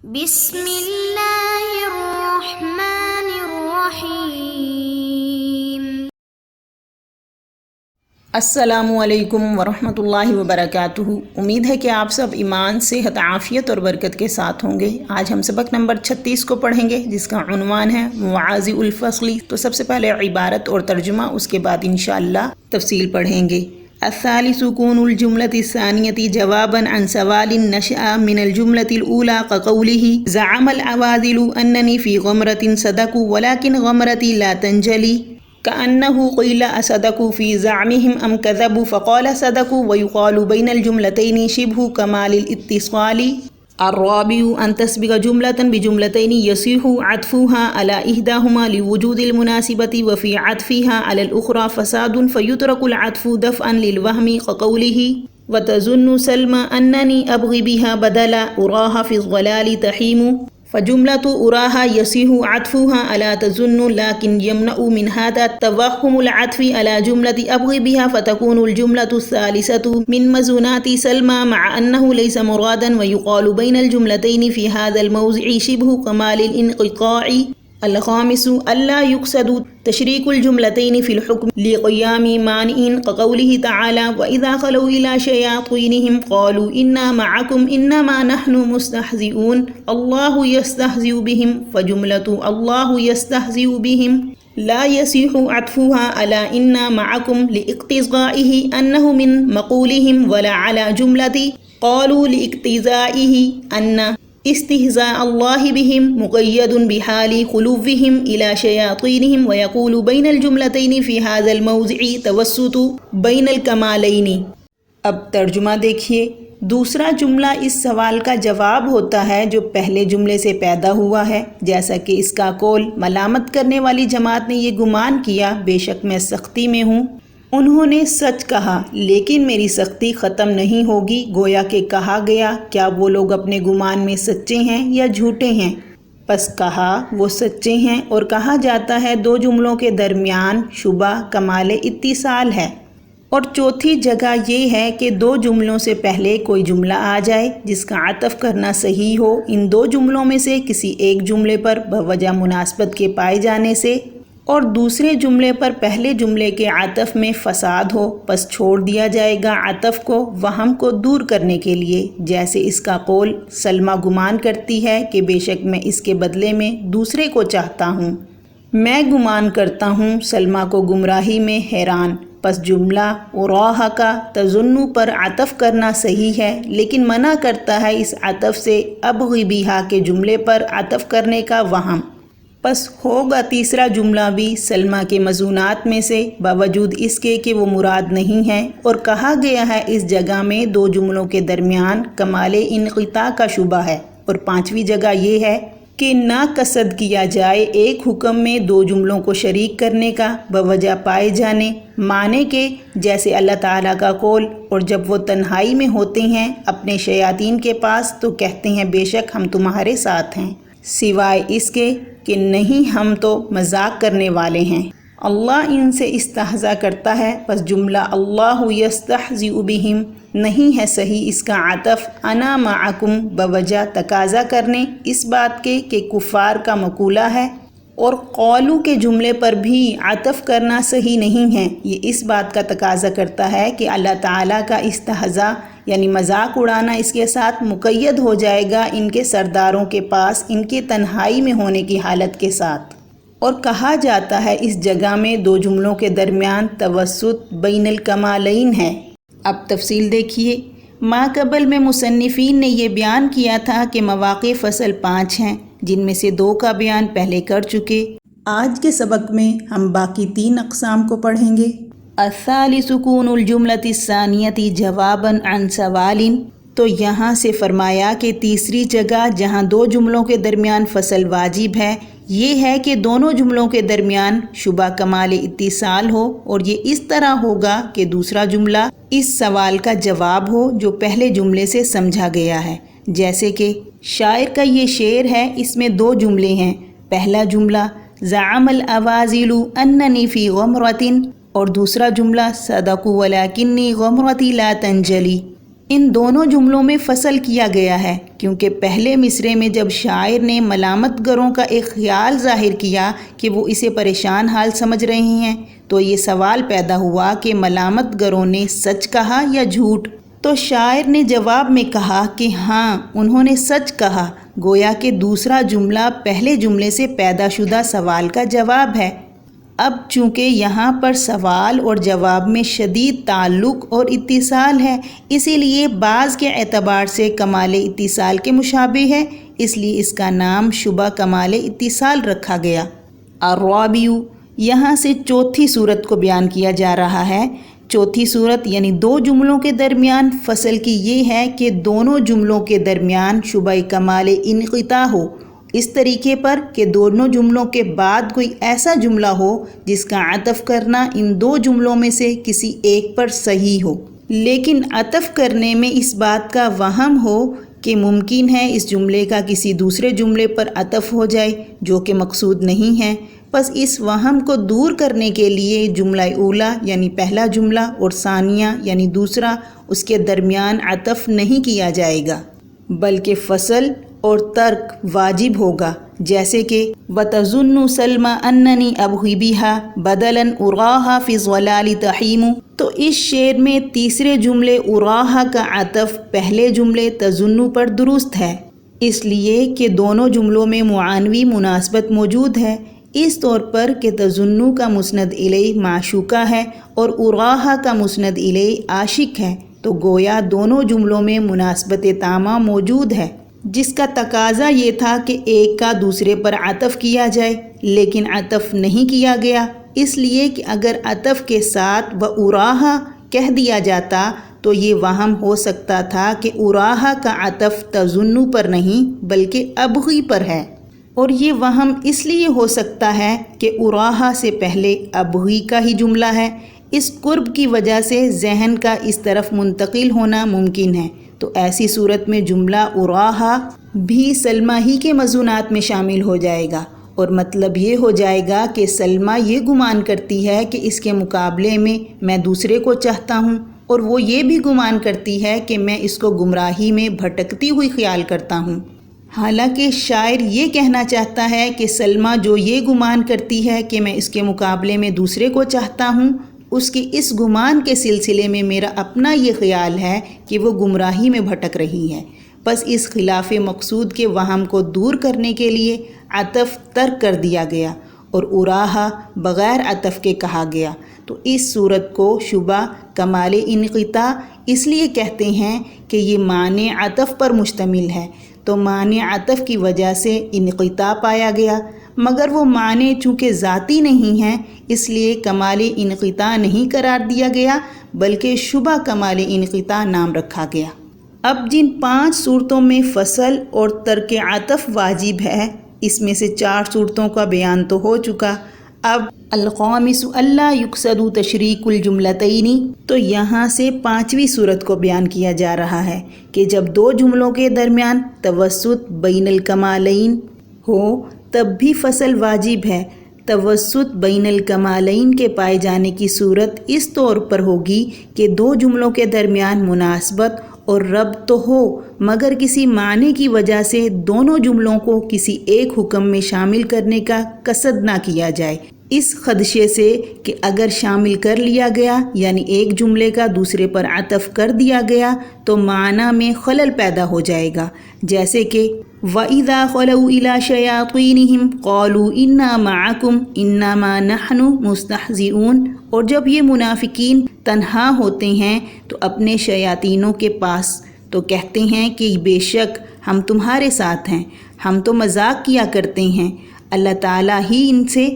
بسم اللہ الرحمن الرحیم۔ السلام علیکم ورحمۃ اللہ وبرکاتہ۔ امید ہے کہ آپ سب ایمان، صحت، عافیت اور برکت کے ساتھ ہوں گے۔ آج ہم سبق نمبر 36 کو پڑھیں گے، جس کا عنوان ہے مواضع الفصل۔ تو سب سے پہلے عبارت اور ترجمہ، اس کے بعد انشاءاللہ تفصیل پڑھیں گے۔ الثالث كون الجملة الثانية جوابا عن سوال نشأ من الجملة الأولى كقوله زعم العواذل أنني في غمرة صدقوا ولكن غمرتي لا تنجلي، كأنه قيل أصدقوا في زعمهم أم كذبوا فقال صدقوا، ويقال بين الجملتين شبه كمال الاتصال۔ الرابع أن تسبق جملة بجملتين يصح عطفها على إحداهما لوجود المناسبة وفي عطفها على الأخرى فساد فيترك العطف دفعا للوهم كقوله وتظن سلمى أنني أبغي بها بدلا أراها في الضلال تحيم، فجملة أراها يصح عطفها على تظن لكن يمنع من هذا توهم العطف على جملة أبغي بها، فتكون الجملة الثالثة من مزونات سلمى مع أنه ليس مرادا، ويقال بين الجملتين في هذا الموضع شبه كمال الانقطاع۔ الخامس ألا يقصد تشريك الجملتين في الحكم لقيام مانع كقوله تعالى وإذا خلوا إلى شياطينهم قالوا إنا معكم إنما نحن مستهزئون، الله يستهزئ بهم، فجملة الله يستهزئ بهم لا يصح عطفها على إنا معكم لاقتضائه أنه من مقولهم، ولا على جملة قالوا لاقتضائه أن استهزاء الله بهم مقيد بحال خلوهم إلى شياطينهم، ويقول بين الجملتين في هذا الموضع توسط بين الكمالين۔ اب ترجمہ دیکھیے۔ دوسرا جملہ اس سوال کا جواب ہوتا ہے جو پہلے جملے سے پیدا ہوا ہے، جیسا کہ اس کا قول ملامت کرنے والی جماعت نے یہ گمان کیا بے شک میں سختی میں ہوں، انہوں نے سچ کہا لیکن میری سختی ختم نہیں ہوگی، گویا کہ کہا گیا کیا وہ لوگ اپنے گمان میں سچے ہیں یا جھوٹے ہیں؟ پس کہا وہ سچے ہیں، اور کہا جاتا ہے دو جملوں کے درمیان شبہ کمال اتصال ہے۔ اور چوتھی جگہ یہ ہے کہ دو جملوں سے پہلے کوئی جملہ آ جائے جس کا عطف کرنا صحیح ہو، ان دو جملوں میں سے کسی ایک جملے پر بوجہ مناسبت کے پائے جانے سے، اور دوسرے جملے پر پہلے جملے کے عطف میں فساد ہو، پس چھوڑ دیا جائے گا عطف کو وہم کو دور کرنے کے لیے، جیسے اس کا قول سلمہ گمان کرتی ہے کہ بے شک میں اس کے بدلے میں دوسرے کو چاہتا ہوں، میں گمان کرتا ہوں سلمہ کو گمراہی میں حیران، پس جملہ اراہ کا تظن پر عطف کرنا صحیح ہے، لیکن منع کرتا ہے اس عطف سے ابغی بیہا کے جملے پر عطف کرنے کا وہم، پس ہوگا تیسرا جملہ بھی سلمہ کے مضمونات میں سے باوجود اس کے کہ وہ مراد نہیں ہے، اور کہا گیا ہے اس جگہ میں دو جملوں کے درمیان کمال انقطاع کا شبہ ہے۔ اور پانچویں جگہ یہ ہے کہ نہ قصد کیا جائے ایک حکم میں دو جملوں کو شریک کرنے کا بوجہ پائے جانے معنی کے، جیسے اللہ تعالیٰ کا قول اور جب وہ تنہائی میں ہوتے ہیں اپنے شیاطین کے پاس تو کہتے ہیں بے شک ہم تمہارے ساتھ ہیں، سوائے اس کے کہ نہیں ہم تو مذاق کرنے والے ہیں۔ اللہ ان سے استہزاء کرتا ہے، پس جملہ اللہ یستہزئ بہم نہیں ہے صحیح اس کا عطف انا معکم بوجہ تقاضا کرنے اس بات کے کہ کفار کا مقولہ ہے، اور قولو کے جملے پر بھی عطف کرنا صحیح نہیں ہے، یہ اس بات کا تقاضا کرتا ہے کہ اللہ تعالیٰ کا استہزاء یعنی مذاق اڑانا اس کے ساتھ مقید ہو جائے گا ان کے سرداروں کے پاس ان کے تنہائی میں ہونے کی حالت کے ساتھ۔ اور کہا جاتا ہے اس جگہ میں دو جملوں کے درمیان توسط بین الکمالین ہے۔ اب تفصیل دیکھیے۔ ما قبل میں مصنفین نے یہ بیان کیا تھا کہ مواقع فصل 5 ہیں، جن میں سے 2 کا بیان پہلے کر چکے۔ آج کے سبق میں ہم باقی 3 اقسام کو پڑھیں گے۔ الثالث کون الجملۃ الثانیۃ جوابا عن سوال، تو یہاں سے فرمایا کہ تیسری جگہ جہاں 2 جملوں کے درمیان فصل واجب ہے یہ ہے کہ دونوں جملوں کے درمیان شبہ کمال اتصال ہو، اور یہ اس طرح ہوگا کہ دوسرا جملہ اس سوال کا جواب ہو جو پہلے جملے سے سمجھا گیا ہے، جیسے کہ شاعر کا یہ شعر ہے، اس میں 2 جملے ہیں، پہلا جملہ زعم الاوازل اننی فی غمرۃ، اور دوسرا جملہ صدقوا ولکنی غمرتی لا تنجلی۔ ان دونوں جملوں میں فصل کیا گیا ہے کیونکہ پہلے مصرعے میں جب شاعر نے ملامت گروں کا ایک خیال ظاہر کیا کہ وہ اسے پریشان حال سمجھ رہے ہیں تو یہ سوال پیدا ہوا کہ ملامت گروں نے سچ کہا یا جھوٹ؟ تو شاعر نے جواب میں کہا کہ ہاں انہوں نے سچ کہا، گویا کہ دوسرا جملہ پہلے جملے سے پیدا شدہ سوال کا جواب ہے۔ اب چونکہ یہاں پر سوال اور جواب میں شدید تعلق اور اتصال ہے، اسی لیے بعض کے اعتبار سے کمال اتصال کے مشابہ ہے، اس لیے اس کا نام شبہ کمال اتصال رکھا گیا۔ الرابع، یہاں سے چوتھی صورت کو بیان کیا جا رہا ہے۔ چوتھی صورت یعنی دو جملوں کے درمیان فصل کی یہ ہے کہ دونوں جملوں کے درمیان شبہ کمال انقطاع ہو، اس طریقے پر کہ دونوں جملوں کے بعد کوئی ایسا جملہ ہو جس کا عطف کرنا ان دو جملوں میں سے کسی ایک پر صحیح ہو، لیکن عطف کرنے میں اس بات کا وہم ہو کہ ممکن ہے اس جملے کا کسی دوسرے جملے پر عطف ہو جائے جو کہ مقصود نہیں ہے۔ بس اس وہم کو دور کرنے کے لیے جملہ اولا یعنی پہلا جملہ اور ثانیہ یعنی دوسرا، اس کے درمیان عطف نہیں کیا جائے گا بلکہ فصل اور ترک واجب ہوگا، جیسے کہ وَتَظُنُّ سَلْمَ أَنَّنِي أَبْغِي بِهَا بَدَلًا أُرَاهَا فِي الظَّلَالِ تَحِيمُ۔ تو اس شعر میں تیسرے جملے اُراہا کا عطف پہلے جملے تظن پر درست ہے، اس لیے کہ دونوں جملوں میں معنوی مناسبت موجود ہے، اس طور پر کہ تظن کا مسند الیہ معشوقہ ہے اور اُراہا کا مسند الیہ عاشق ہے، تو گویا دونوں جملوں میں مناسبت تامہ موجود ہے، جس کا تقاضا یہ تھا کہ ایک کا دوسرے پر عطف کیا جائے، لیکن عطف نہیں کیا گیا، اس لیے کہ اگر عطف کے ساتھ وَأُرَاهَا کہہ دیا جاتا تو یہ وہم ہو سکتا تھا کہ اُراہا کا عطف تظن پر نہیں بلکہ ابغی پر ہے، اور یہ وہم اس لیے ہو سکتا ہے کہ اُراہا سے پہلے ابغی کا ہی جملہ ہے، اس قرب کی وجہ سے ذہن کا اس طرف منتقل ہونا ممکن ہے، تو ایسی صورت میں جملہ اُراہا بھی سلمہ ہی کے مضمونات میں شامل ہو جائے گا، اور مطلب یہ ہو جائے گا کہ سلمہ یہ گمان کرتی ہے کہ اس کے مقابلے میں دوسرے کو چاہتا ہوں، اور وہ یہ بھی گمان کرتی ہے کہ میں اس کو گمراہی میں بھٹکتی ہوئی خیال کرتا ہوں۔ حالانکہ شاعر یہ کہنا چاہتا ہے کہ سلمہ جو یہ گمان کرتی ہے کہ میں اس کے مقابلے میں دوسرے کو چاہتا ہوں، اس کے اس گمان کے سلسلے میں میرا اپنا یہ خیال ہے کہ وہ گمراہی میں بھٹک رہی ہے، بس اس خلاف مقصود کے وہم کو دور کرنے کے لیے عطف ترک کر دیا گیا اور اُراہا بغیر عطف کے کہا گیا، تو اس صورت کو شبہ کمال انقطاع اس لیے کہتے ہیں کہ یہ معنی عطف پر مشتمل ہے، تو معنی عطف کی وجہ سے انقطاع پایا گیا، مگر وہ معنی چونکہ ذاتی نہیں ہیں اس لیے کمال انقطاع نہیں قرار دیا گیا بلکہ شبہ کمال انقطاع نام رکھا گیا۔ اب جن 5 صورتوں میں فصل اور ترک عطف واجب ہے، اس میں سے 4 صورتوں کا بیان تو ہو چکا، اب الخامس اللہ یقصد تشریک الجملتین، تو یہاں سے 5ویں صورت کو بیان کیا جا رہا ہے کہ جب دو جملوں کے درمیان توسط بین الکمالین ہو تب بھی فصل واجب ہے۔ توسط بین الکمالین کے پائے جانے کی صورت اس طور پر ہوگی کہ دو جملوں کے درمیان مناسبت اور ربط تو ہو مگر کسی معنی کی وجہ سے دونوں جملوں کو کسی ایک حکم میں شامل کرنے کا قصد نہ کیا جائے، اس خدشے سے کہ اگر شامل کر لیا گیا یعنی ایک جملے کا دوسرے پر عطف کر دیا گیا تو معنی میں خلل پیدا ہو جائے گا، جیسے کہ وَإِذَا خَلَوْا إِلَى شَيَاطِينِهِمْ قَالُوا إِنَّا مَعَكُمْ إِنَّمَا نَحْنُ مُسْتَهْزِئُونَ، اور جب یہ منافقین تنہا ہوتے ہیں تو اپنے شیاطینوں کے پاس تو کہتے ہیں کہ بے شک ہم تمہارے ساتھ ہیں، ہم تو مذاق کیا کرتے ہیں، اللہ تعالیٰ ہی ان سے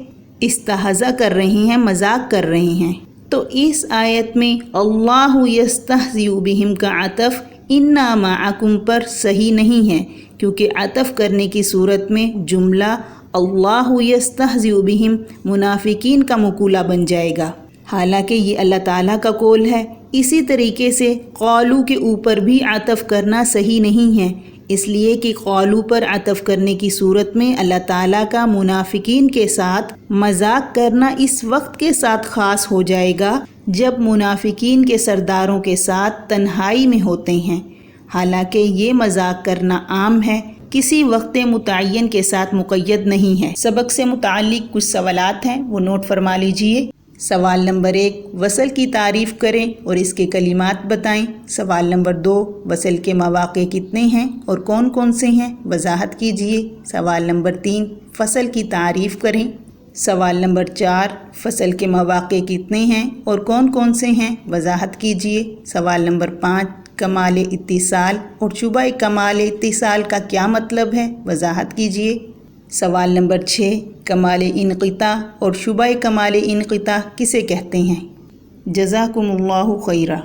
استہزاء کر رہے ہیں، مذاق کر رہے ہیں۔ تو اس آیت میں اللہ یستہزئ بہم کا عطف انا معکم پر صحیح نہیں ہے، کیونکہ عطف کرنے کی صورت میں جملہ اللہ یستہزئ بہم منافقین کا مقولہ بن جائے گا، حالانکہ یہ اللہ تعالیٰ کا قول ہے۔ اسی طریقے سے قالو کے اوپر بھی عطف کرنا صحیح نہیں ہے، اس لیے کہ قالو پر عطف کرنے کی صورت میں اللہ تعالیٰ کا منافقین کے ساتھ مذاق کرنا اس وقت کے ساتھ خاص ہو جائے گا جب منافقین کے سرداروں کے ساتھ تنہائی میں ہوتے ہیں، حالانکہ یہ مذاق کرنا عام ہے، کسی وقت متعین کے ساتھ مقید نہیں ہے۔ سبق سے متعلق کچھ سوالات ہیں، وہ نوٹ فرما لیجئے۔ سوال نمبر 1، وصل کی تعریف کریں اور اس کے کلمات بتائیں۔ سوال نمبر 2، وصل کے مواقع کتنے ہیں اور کون کون سے ہیں، وضاحت کیجئے۔ سوال نمبر 3، فصل کی تعریف کریں۔ سوال نمبر 4، فصل کے مواقع کتنے ہیں اور کون کون سے ہیں، وضاحت کیجئے۔ سوال نمبر 5، کمال اتصال اور شبہ کمال اتصال کا کیا مطلب ہے، وضاحت کیجئے۔ سوال نمبر 6، کمال انقطاع اور شبہ کمال انقطاع کسے کہتے ہیں؟ جزاکم اللہ خیرہ۔